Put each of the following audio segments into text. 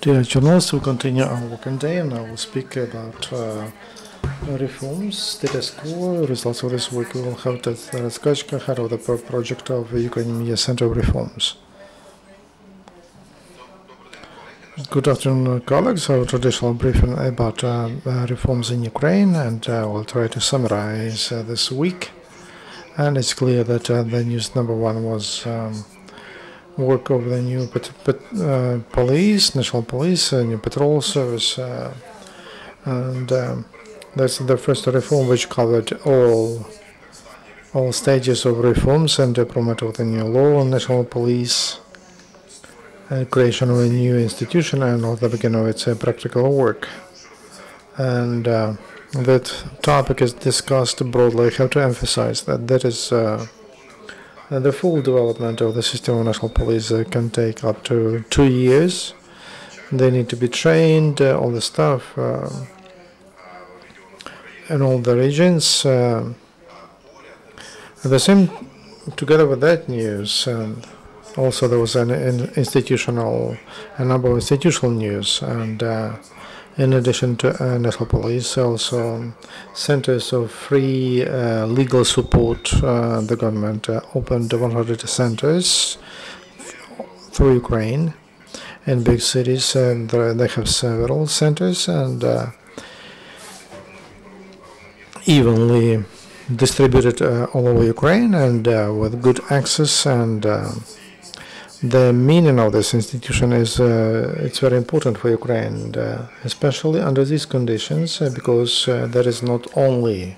Dear journalists, we continue our working day, and I will speak about reforms, status quo, results of this week. We will have Kachka, head of the project of the Ukrainian Media Center of Reforms. Good afternoon, colleagues. Our traditional briefing about reforms in Ukraine, and we'll try to summarize this week. And it's clear that the news number one was work of the new police, national police, new patrol service, and that's the first reform which covered all stages of reforms and improvement of the new law on national police, creation of a new institution, and of the beginning of its practical work. And that topic is discussed broadly. I have to emphasize that is the full development of the system of national police can take up to 2 years. They need to be trained, all the stuff, in all the regions. The same, together with that news, also there was a number of institutional news, and in addition to national police, also centers of free legal support. The government opened 100 centers through Ukraine in big cities, and they have several centers, and evenly distributed all over Ukraine, and with good access. And the meaning of this institution is it's very important for Ukraine, and, especially under these conditions, because there is not only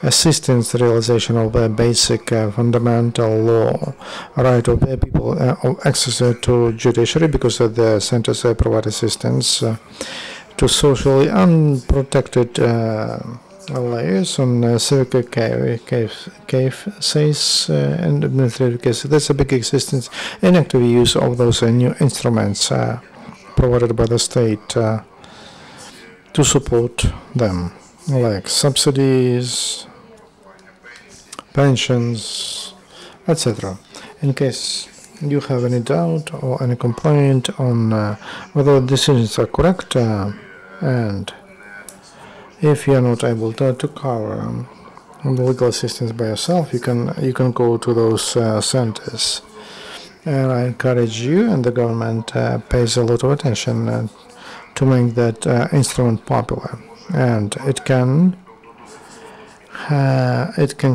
assistance realization of a basic fundamental law right of people of access to judiciary, because the centers provide assistance to socially unprotected layers on civic cases and administrative cases. That's a big existence and active use of those new instruments provided by the state to support them, like subsidies, pensions, etc. In case you have any doubt or any complaint on whether the decisions are correct, and if you are not able to cover legal assistance by yourself, you can go to those centers. And I encourage you, and the government pays a lot of attention to make that instrument popular. And it can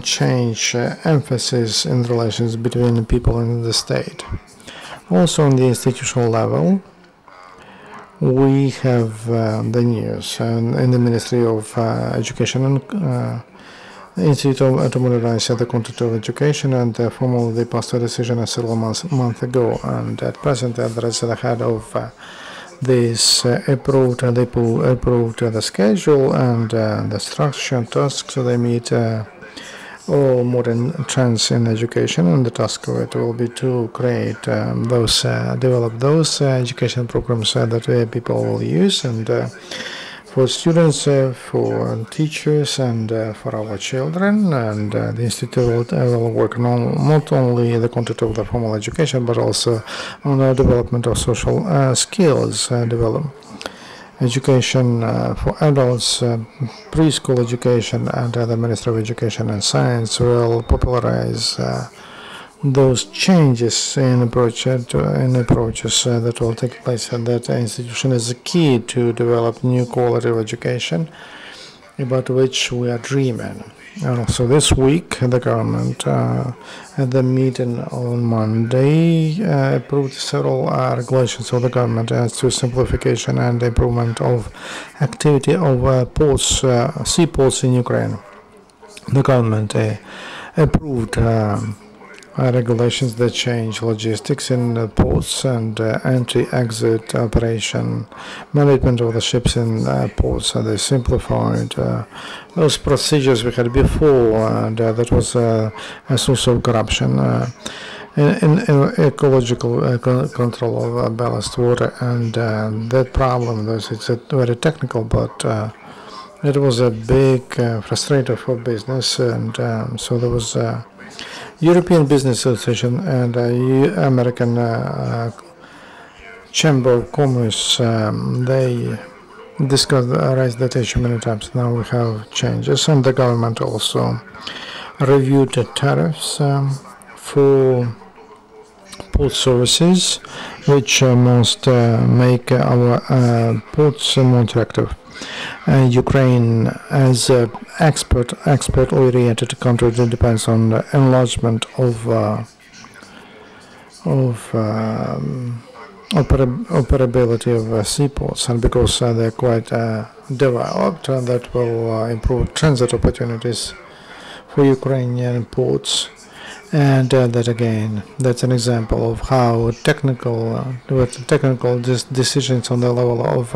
change emphasis in relations between the people and the state. Also, on the institutional level, we have the news in the Ministry of Education and Institute to modernize the content of education, and formally they passed a decision several months ago. And at present, there is the head of this approved the schedule and the structure and tasks. So they meet all modern trends in education, and the task of it will be to create develop those education programs that people will use, and for students, for teachers, and for our children. And the institute will work not only the content of the formal education, but also on the development of social skills, education for adults, preschool education, and the Ministry of Education and Science will popularize those changes in approaches that will take place. And that institution is a key to develop new quality of education about which we are dreaming. And also this week, the government at the meeting on Monday approved several regulations of the government as to simplification and improvement of activity of ports, seaports in Ukraine. The government approved regulations that change logistics in ports and entry-exit operation, management of the ships in ports. They simplified those procedures we had before, and that was a source of corruption. In ecological control of ballast water, and that problem, it's very technical, but it was a big frustrator for business, and so there was European Business Association and American Chamber of Commerce, they raised that issue many times. Now we have changes, and the government also reviewed the tariffs for port services, which must make our ports more attractive. Ukraine, as an export-oriented country, that depends on the enlargement of operability of seaports, and because they're quite developed, that will improve transit opportunities for Ukrainian ports. And that again, that's an example of how technical decisions on the level of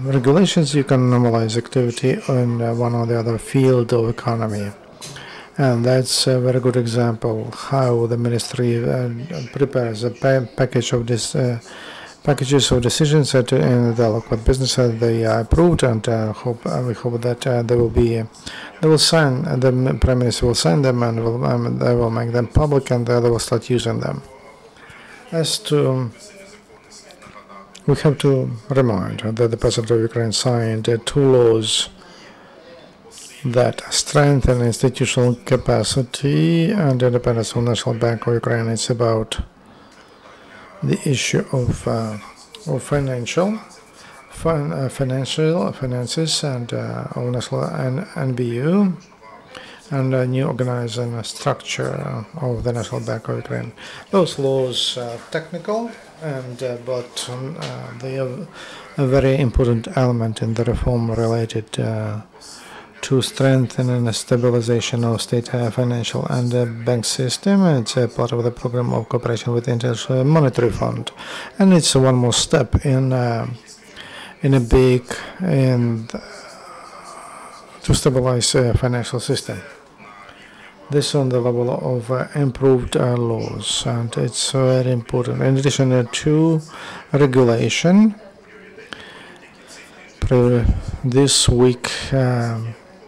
regulations, you can normalize activity in one or the other field of economy. And that's a very good example how the ministry prepares a package of this packages of decisions that in the local business they are approved, and we hope that they will sign, the Prime Minister will sign them, and they will make them public, and they will start using them. As to, we have to remind that the President of Ukraine signed 2 laws that strengthen institutional capacity and independence of the National Bank of Ukraine. It's about the issue of finances and of national NBU, and a new organizing structure of the National Bank of Ukraine. Those laws are technical, and but they are a very important element in the reform related to strengthen and stabilization of state financial and bank system. It's a part of the program of cooperation with the International Monetary Fund, and it's one more step in a big and to stabilize financial system. This on the level of improved laws, and it's very important. In addition to regulation, this week.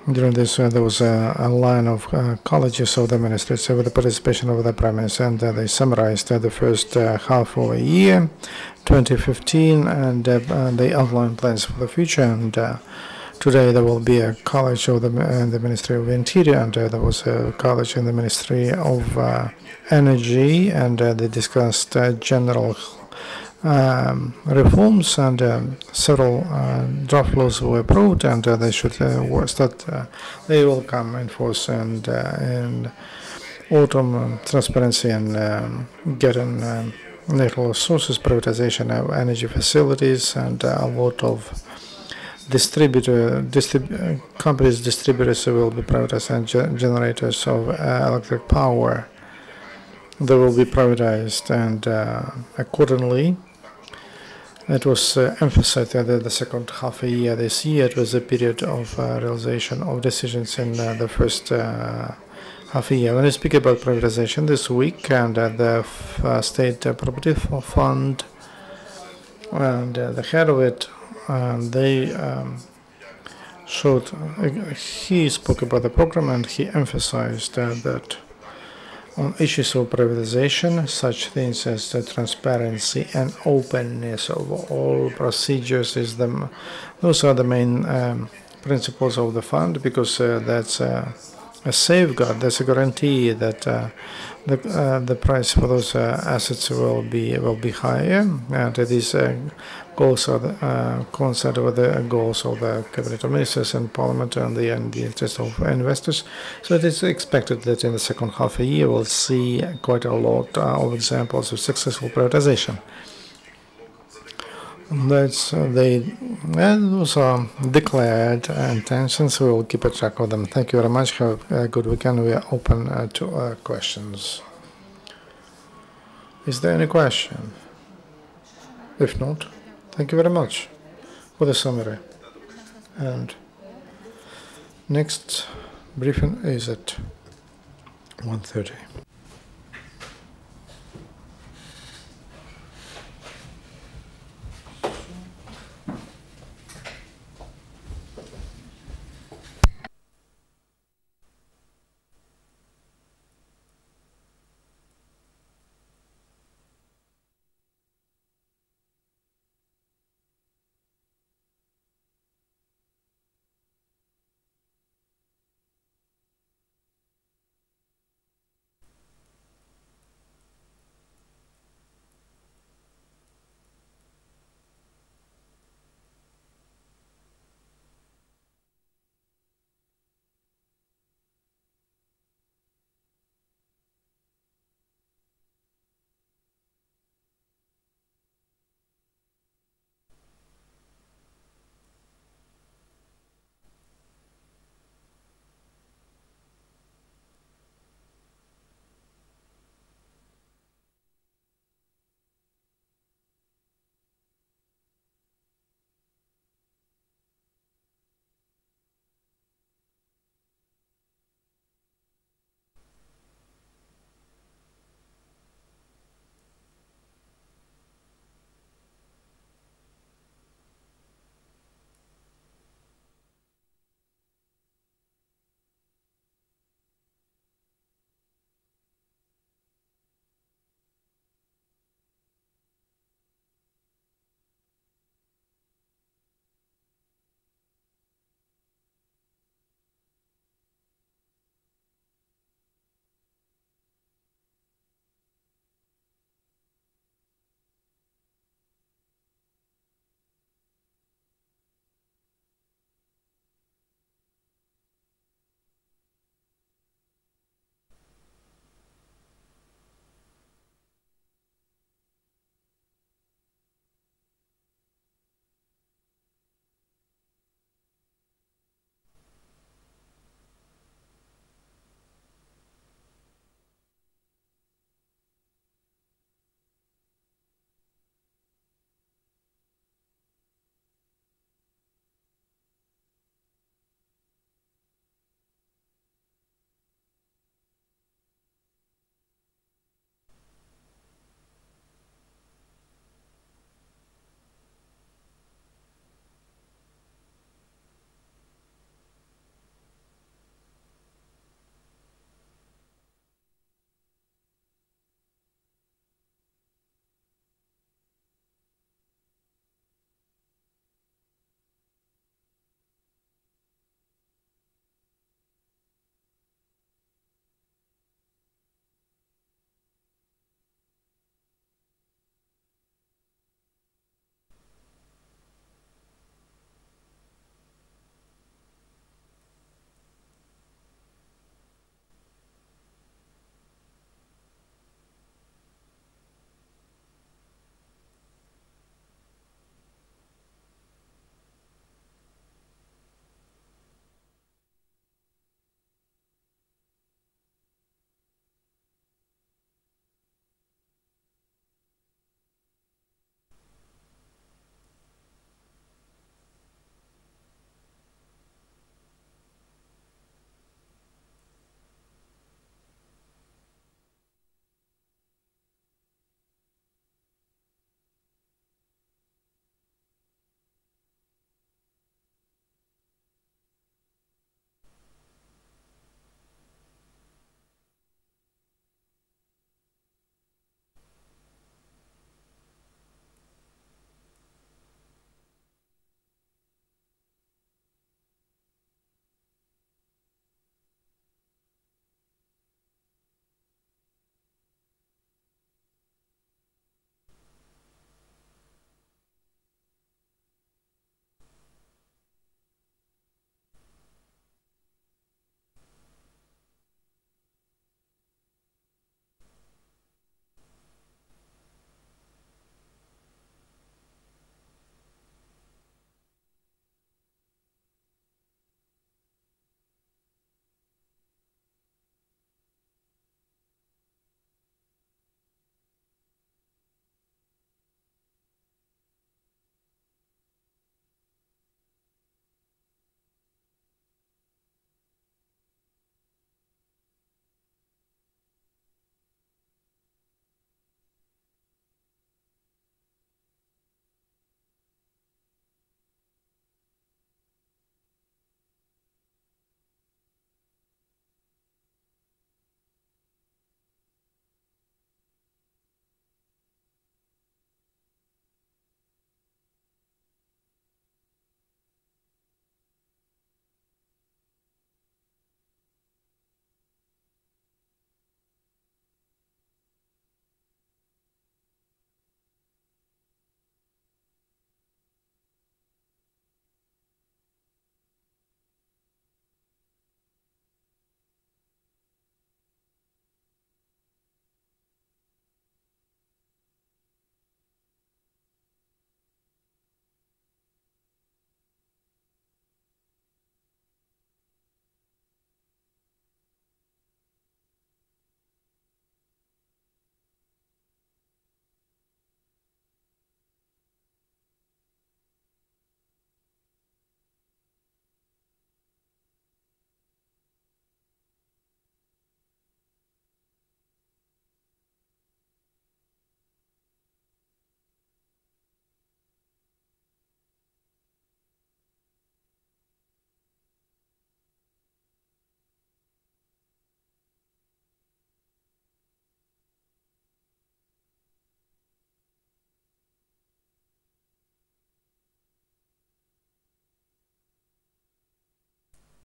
During this, there was a line of colleges of the ministry with the participation of the Prime Minister, and they summarized the first half of a year, 2015, and they outlined plans for the future. And today there will be a college of the Ministry of Interior, and there was a college in the Ministry of Energy, and they discussed general reforms, and several draft laws were approved, and they should start. They will come in force, and in autumn, transparency and getting natural resources, privatization of energy facilities, and a lot of companies, distributors will be privatized, and generators of electric power, they will be privatized, and accordingly. It was emphasized that the second half a year this year, it was a period of realization of decisions in the first half a year. When I speak about privatization this week, and the State Property Fund, and the head of it, they he spoke about the program, and he emphasized that on issues of privatization, such things as the transparency and openness of all procedures those are the main principles of the fund, because that's a safeguard, that's a guarantee that the price for those assets will be higher, and these goals are coincide with the goals of the Cabinet of Ministers and Parliament and the interest of investors. So it is expected that in the second half a year we'll see quite a lot of examples of successful privatization. Those are declared intentions. We will keep a track of them. Thank you very much. Have a good weekend. We are open to questions. Is there any question? If not, thank you very much for the summary. And next briefing is at 1:30.